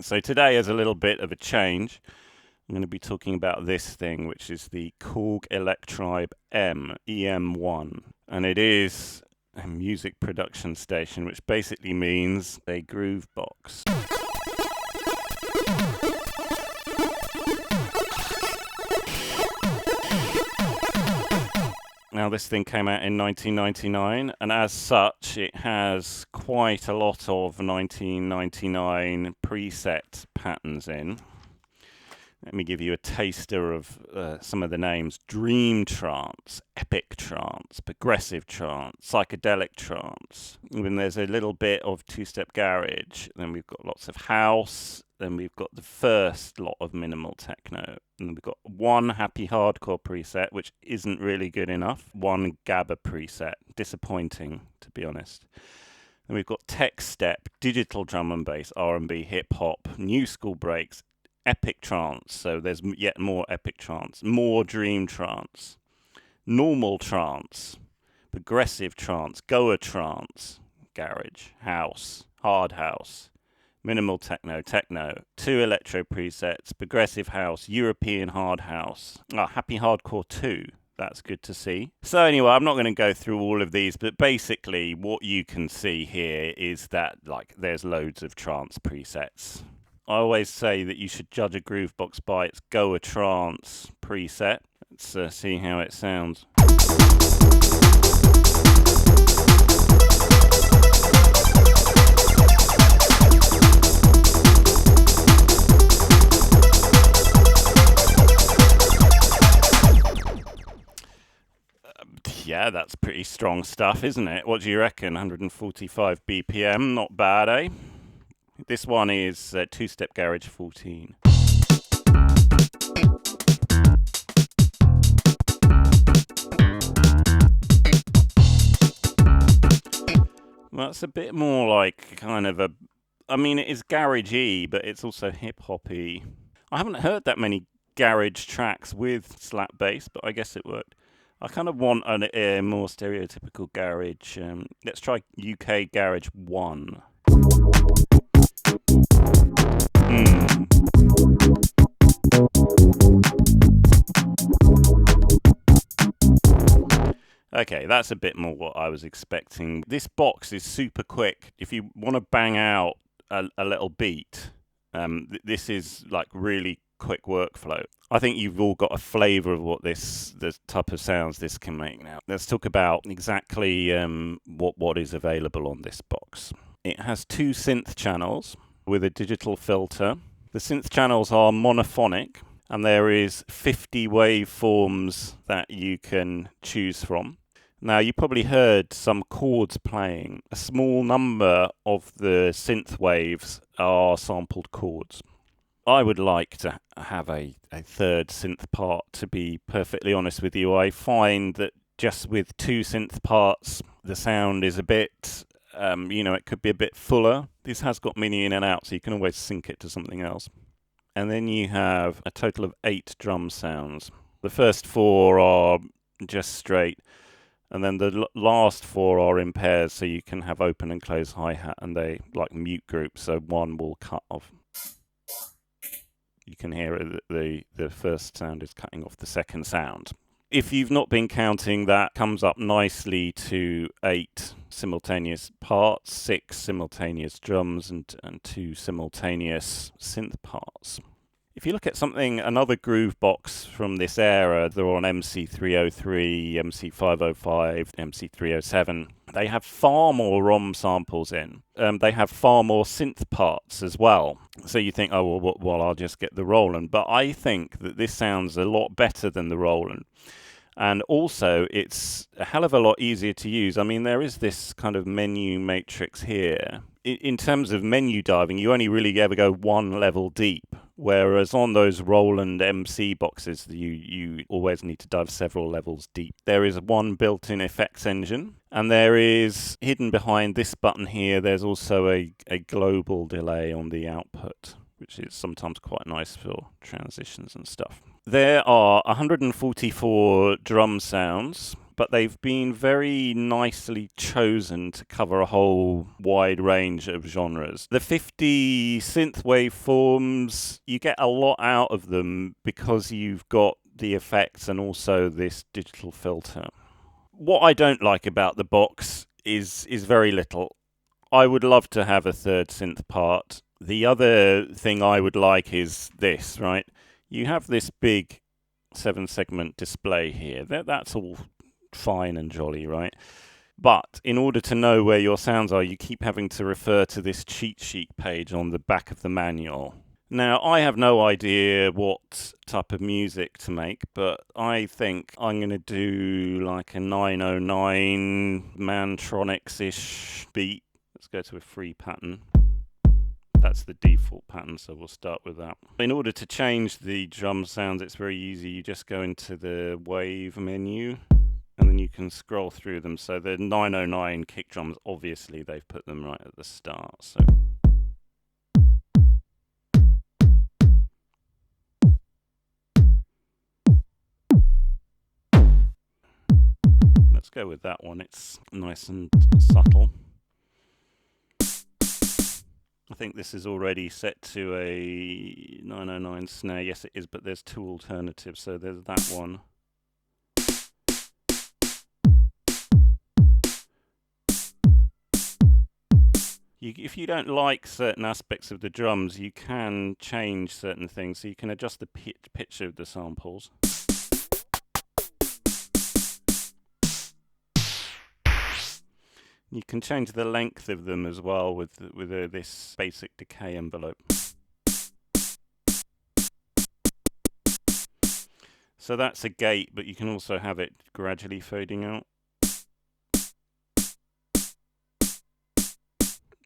So today is a little bit of a change. I'm going to be talking about this thing, which is the Korg Electribe EM-1. And it is a music production station, which basically means a groove box. Now, this thing came out in 1999, and as such, it has quite a lot of 1999 preset patterns in. Let me give you a taster of some of the names. Dream Trance, Epic Trance, Progressive Trance, Psychedelic Trance. Even there's a little bit of two-step garage. Then we've got lots of house. Then we've got the first lot of minimal techno. And we've got one happy hardcore preset, which isn't really good enough. One GABA preset. Disappointing, to be honest. Then we've got tech step, digital drum and bass, R&B, hip-hop, new school breaks, epic trance, so there's yet more epic trance, more dream trance, normal trance, progressive trance, Goa trance, garage, house, hard house, minimal techno, two electro presets, progressive house, European hard house, happy hardcore 2. That's good to see. So anyway, I'm not going to go through all of these, but basically what you can see here is that there's loads of trance presets. I always say that you should judge a groove box by its Goa Trance preset. Let's see how it sounds. Yeah, that's pretty strong stuff, isn't it? What do you reckon? 145 BPM, not bad, eh? This one is two-step garage 14. Well, that's a bit more like kind of I mean, it is garage-y, but it's also hip-hop-y. I haven't heard that many garage tracks with slap bass, but I guess it worked. I kind of want a more stereotypical garage. Let's try UK Garage 1. Okay, that's a bit more what I was expecting. This box is super quick. If you want to bang out a little beat, this is like really quick workflow. I think you've all got a flavour of what the type of sounds this can make now. Let's talk about exactly what is available on this box. It has 2 synth channels with a digital filter. The synth channels are monophonic, and there is 50 waveforms that you can choose from. Now, you probably heard some chords playing. A small number of the synth waves are sampled chords. I would like to have a third synth part, to be perfectly honest with you. I find that just with 2 synth parts, the sound is a bit, it could be a bit fuller. This has got mini in and out, so you can always sync it to something else. And then you have a total of 8 drum sounds. The first 4 are just straight, and then the last 4 are in pairs, so you can have open and close hi-hat, and they like mute groups, so one will cut off. You can hear it, the first sound is cutting off the second sound. If you've not been counting, that comes up nicely to 8 simultaneous parts, 6 simultaneous drums, and 2 simultaneous synth parts. If you look at another groove box from this era, they're on MC303, MC505, MC307. They have far more ROM samples in. They have far more synth parts as well. So you think, oh, well, I'll just get the Roland. But I think that this sounds a lot better than the Roland. And also, it's a hell of a lot easier to use. I mean, there is this kind of menu matrix here. In terms of menu diving, you only really ever go one level deep. Whereas on those Roland MC boxes, you always need to dive several levels deep. There is one built-in effects engine, and there is, hidden behind this button here, there's also a global delay on the output, which is sometimes quite nice for transitions and stuff. There are 144 drum sounds, but they've been very nicely chosen to cover a whole wide range of genres. The 50 synth waveforms, you get a lot out of them because you've got the effects and also this digital filter. What I don't like about the box is very little. I would love to have a third synth part. The other thing I would like is this, right? You have this big 7-segment display here. That's all fine and jolly, right? But in order to know where your sounds are, you keep having to refer to this cheat sheet page on the back of the manual. Now, I have no idea what type of music to make, but I think I'm going to do like a 909 Mantronics-ish beat. Let's go to a free pattern. That's the default pattern, so we'll start with that. In order to change the drum sounds, it's very easy. You just go into the wave menu, and then you can scroll through them. So the 909 kick drums, obviously, they've put them right at the start. So let's go with that one. It's nice and subtle. I think this is already set to a 909 snare. Yes, it is, but there's two alternatives. So there's that one. If you don't like certain aspects of the drums, you can change certain things. So you can adjust the pitch of the samples. You can change the length of them as well with this basic decay envelope. So that's a gate, but you can also have it gradually fading out.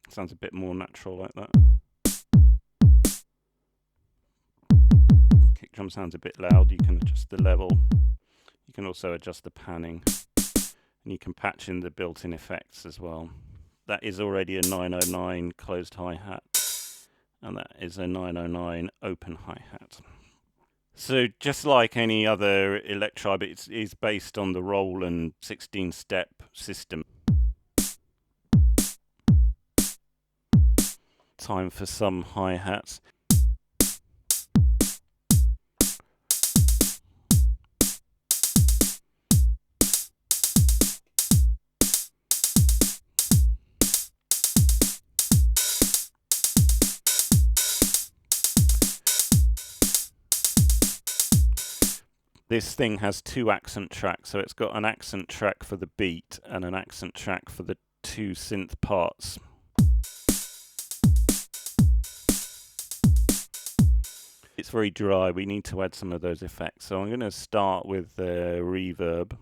Sounds a bit more natural like that. Kick drum sounds a bit loud. You can adjust the level. You can also adjust the panning. And you can patch in the built-in effects as well. That is already a 909 closed hi-hat, and that is a 909 open hi-hat. So just like any other Electribe, it is based on the Roland 16-step system. Time for some hi-hats. This thing has two accent tracks, so it's got an accent track for the beat and an accent track for the two synth parts. It's very dry, we need to add some of those effects. So I'm going to start with the reverb.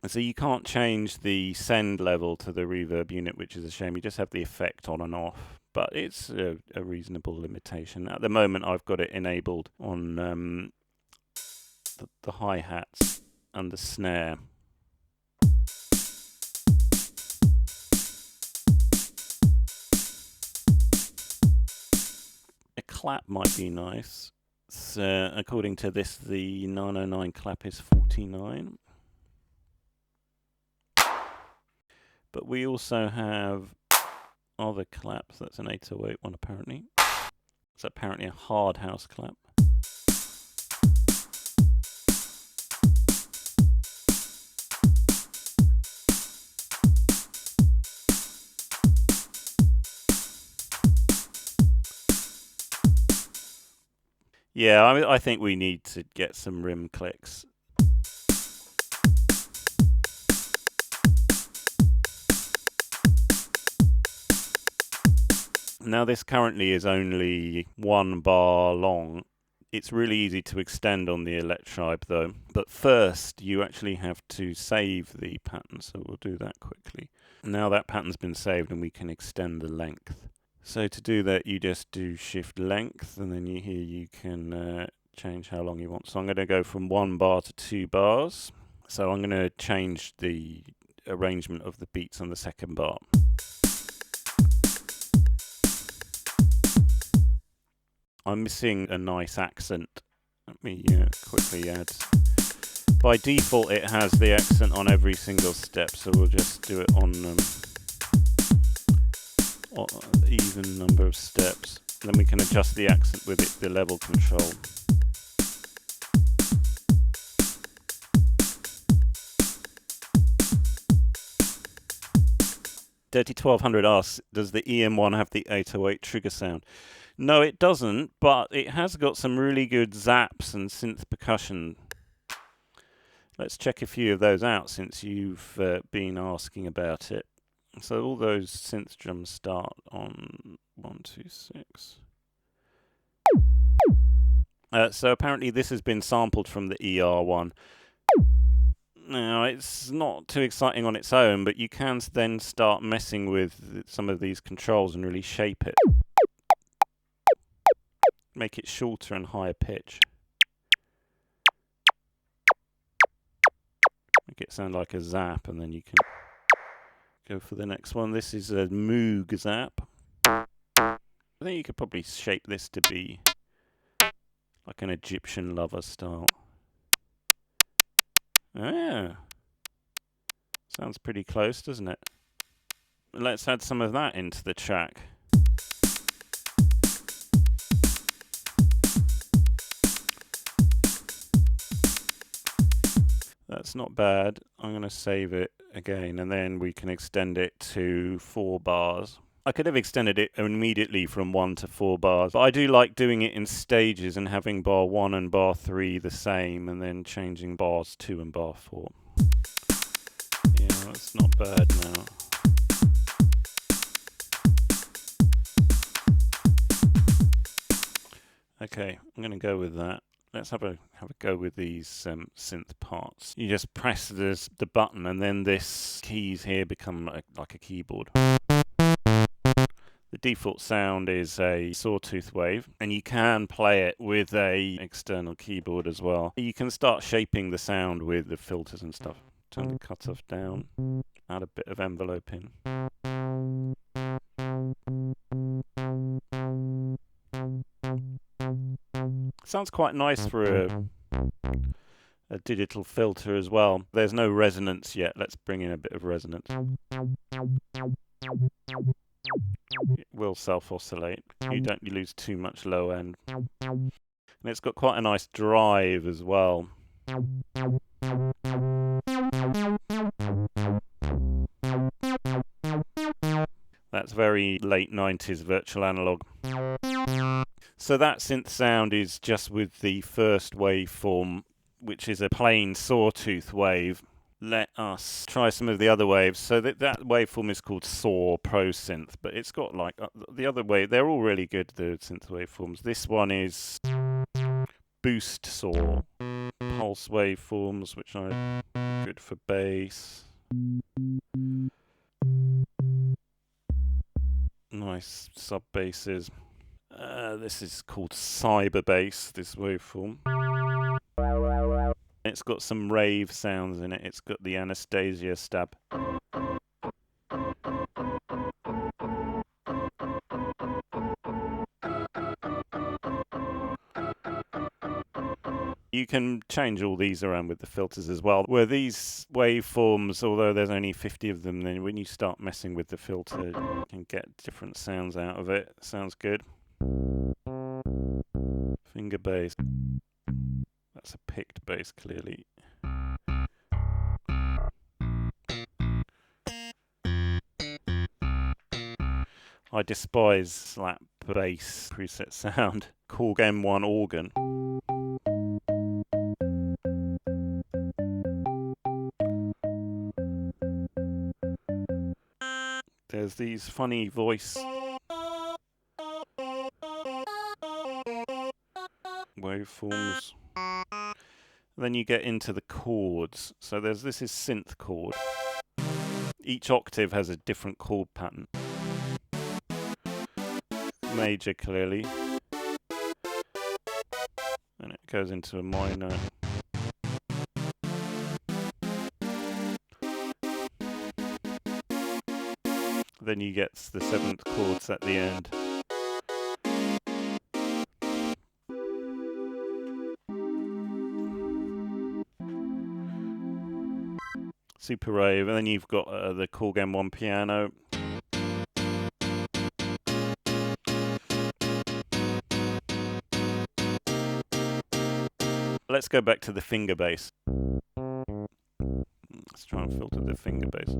So you can't change the send level to the reverb unit, which is a shame. You just have the effect on and off, but it's a reasonable limitation. At the moment, I've got it enabled on the hi-hats and the snare. A clap might be nice. So according to this, the 909 clap is 49. But we also have other claps. That's an 808 one apparently. It's apparently a hard house clap. Yeah, I think we need to get some rim clicks. Now this currently is only 1 bar long. It's really easy to extend on the Electribe though. But first you actually have to save the pattern, so we'll do that quickly. Now that pattern's been saved and we can extend the length. So to do that you just do shift length and then here you can change how long you want. So I'm going to go from 1 bar to 2 bars. So I'm going to change the arrangement of the beats on the second bar. I'm missing a nice accent. Let me quickly add. By default, it has the accent on every single step, so we'll just do it on even number of steps. Then we can adjust the accent with the level control. Dirty1200 asks, does the EM-1 have the 808 trigger sound? No, it doesn't, but it has got some really good zaps and synth percussion. Let's check a few of those out since you've been asking about it. So all those synth drums start on 1, 2, 6. So apparently this has been sampled from the ER1. Now, it's not too exciting on its own, but you can then start messing with some of these controls and really shape it. Make it shorter and higher pitch. Make it sound like a zap, and then you can go for the next one. This is a Moog zap. I think you could probably shape this to be like an Egyptian lover style. Yeah. Sounds pretty close, doesn't it? Let's add some of that into the track. That's not bad. I'm going to save it again, and then we can extend it to 4 bars. I could have extended it immediately from 1 to 4 bars, but I do like doing it in stages and having bar 1 and bar 3 the same, and then changing bars 2 and bar 4. Yeah, that's not bad now. Okay, I'm going to go with that. Let's have a go with these synth parts. You just press the button, and then this keys here become like a keyboard. The default sound is a sawtooth wave, and you can play it with a external keyboard as well. You can start shaping the sound with the filters and stuff. Turn the cutoff down, add a bit of envelope in. Sounds quite nice for a digital filter as well. There's no resonance yet. Let's bring in a bit of resonance. It will self-oscillate. You don't lose too much low end. And it's got quite a nice drive as well. That's very late 90s virtual analog. So that synth sound is just with the first waveform, which is a plain sawtooth wave. Let us try some of the other waves. So that waveform is called Saw Pro Synth, but it's got like the other wave. They're all really good, the synth waveforms. This one is Boost Saw. Pulse waveforms, which are good for bass. Nice sub basses. This is called Cyber Bass, this waveform. It's got some rave sounds in it. It's got the Anastasia stab. You can change all these around with the filters as well. Where these waveforms, although there's only 50 of them, then when you start messing with the filter, you can get different sounds out of it. Sounds good. Finger bass. That's a picked bass, clearly. I despise slap bass preset sound. Korg M1 organ. There's these funny voice waveforms. Then you get into the chords. So this is synth chord. Each octave has a different chord pattern. Major, clearly. And it goes into a minor. Then you get the 7th chords at the end. super rave. And then you've got the Korg EM-1 piano. Let's go back to the finger bass. Let's try and filter the finger bass.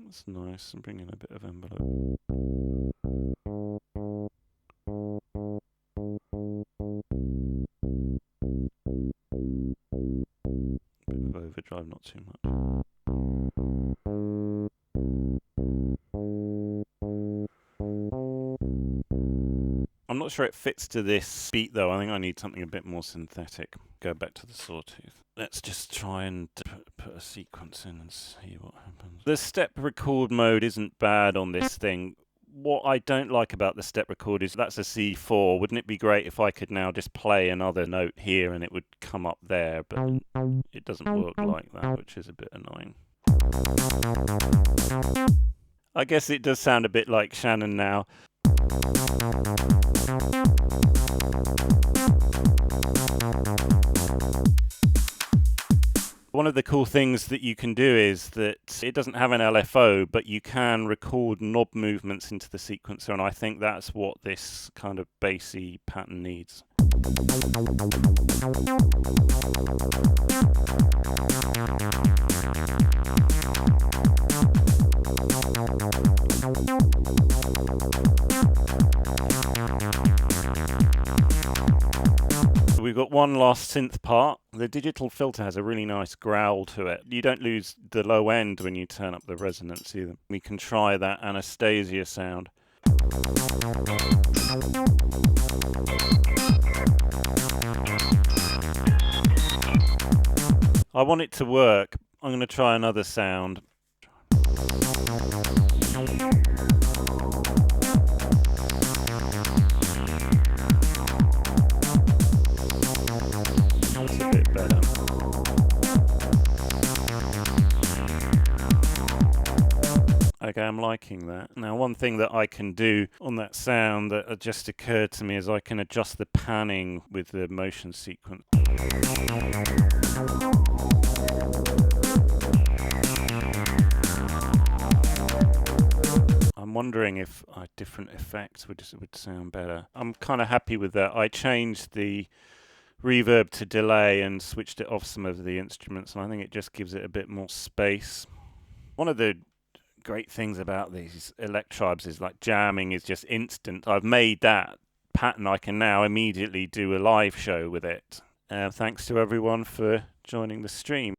That's nice, and bring in a bit of envelope. Bit of overdrive, not too much. I'm not sure it fits to this beat though. I think I need something a bit more synthetic. Go back to the sawtooth. Let's just try and put a sequence in and see what happens. The step record mode isn't bad on this thing. What I don't like about the step record is that's a C4. Wouldn't it be great if I could now just play another note here and it would come up there, but it doesn't work like that, which is a bit annoying. I guess it does sound a bit like Shannon now. One of the cool things that you can do is that it doesn't have an LFO, but you can record knob movements into the sequencer, and I think that's what this kind of bassy pattern needs. We've got one last synth part. The digital filter has a really nice growl to it. You don't lose the low end when you turn up the resonance either. We can try that Anastasia sound. I want it to work. I'm going to try another sound. That's a bit better. Okay, I'm liking that. Now, one thing that I can do on that sound that just occurred to me is I can adjust the panning with the motion sequence. I'm wondering if different effects would sound better. I'm kind of happy with that. I changed the reverb to delay and switched it off some of the instruments, and I think it just gives it a bit more space. One of the great things about these Electribes is like jamming is just instant. I've made that pattern. I can now immediately do a live show with it. Thanks to everyone for joining the stream.